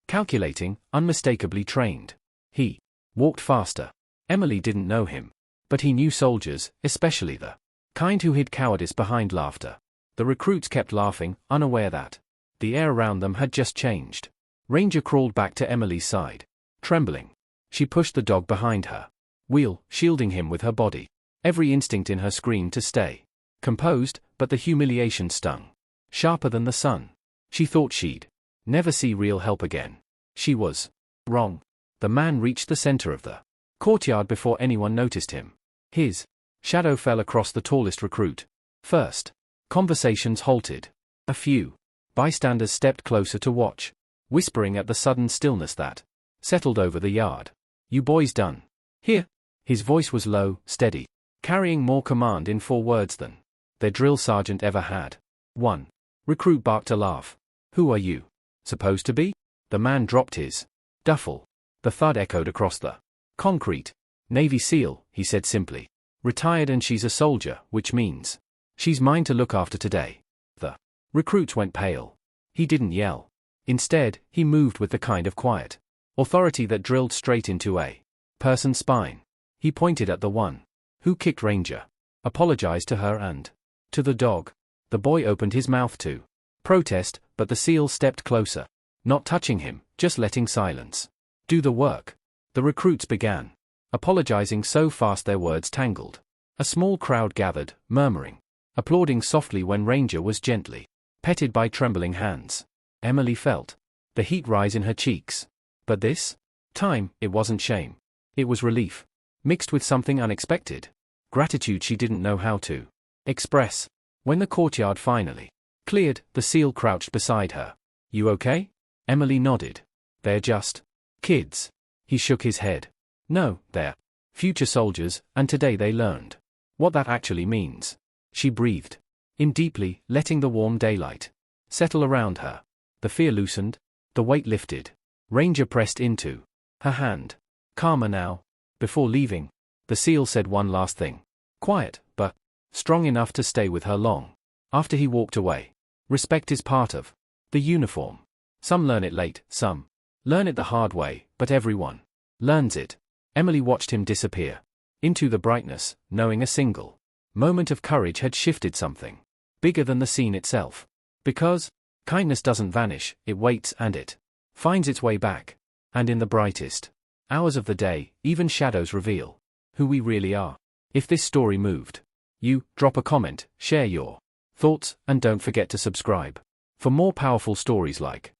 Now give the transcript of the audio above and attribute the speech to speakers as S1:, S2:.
S1: Calculating, unmistakably trained. He walked faster. Emily didn't know him. But he knew soldiers, especially the kind who hid cowardice behind laughter. The recruits kept laughing, unaware that the air around them had just changed. Ranger crawled back to Emily's side. Trembling. She pushed the dog behind her wheel, shielding him with her body. Every instinct in her screamed to stay composed, but the humiliation stung. Sharper than the sun. She thought she'd never see real help again. She was wrong. The man reached the center of the courtyard before anyone noticed him. His shadow fell across the tallest recruit. First, conversations halted. A few bystanders stepped closer to watch, whispering at the sudden stillness that settled over the yard. "You boys done here?" His voice was low, steady, carrying more command in 4 words than their drill sergeant ever had. One recruit barked a laugh. "Who are you supposed to be?" The man dropped his duffel. The thud echoed across the concrete. "Navy SEAL," he said simply. "Retired, and she's a soldier, which means she's mine to look after today." The recruits went pale. He didn't yell. Instead, he moved with the kind of quiet authority that drilled straight into a person's spine. He pointed at the one who kicked Ranger, apologized to her and to the dog. The boy opened his mouth to protest, but the SEAL stepped closer, not touching him, just letting silence do the work. The recruits began apologizing so fast their words tangled. A small crowd gathered, murmuring, applauding softly when Ranger was gently petted by trembling hands. Emily felt the heat rise in her cheeks. But this time, it wasn't shame. It was relief, mixed with something unexpected. Gratitude she didn't know how to express. When the courtyard finally cleared, the SEAL crouched beside her. "You okay?" Emily nodded. "They're just kids." He shook his head. "No, they're future soldiers, and today they learned what that actually means." She breathed in deeply, letting the warm daylight settle around her. The fear loosened, the weight lifted. Ranger pressed into her hand. "Calmer now." Before leaving, the SEAL said one last thing. Quiet, but strong enough to stay with her long after he walked away. "Respect is part of the uniform. Some learn it late, some learn it the hard way, but everyone learns it." Emily watched him disappear into the brightness, knowing a single moment of courage had shifted something bigger than the scene itself. Because kindness doesn't vanish, it waits and it finds its way back. And in the brightest hours of the day, even shadows reveal who we really are. If this story moved you, drop a comment, share your thoughts, and don't forget to subscribe for more powerful stories like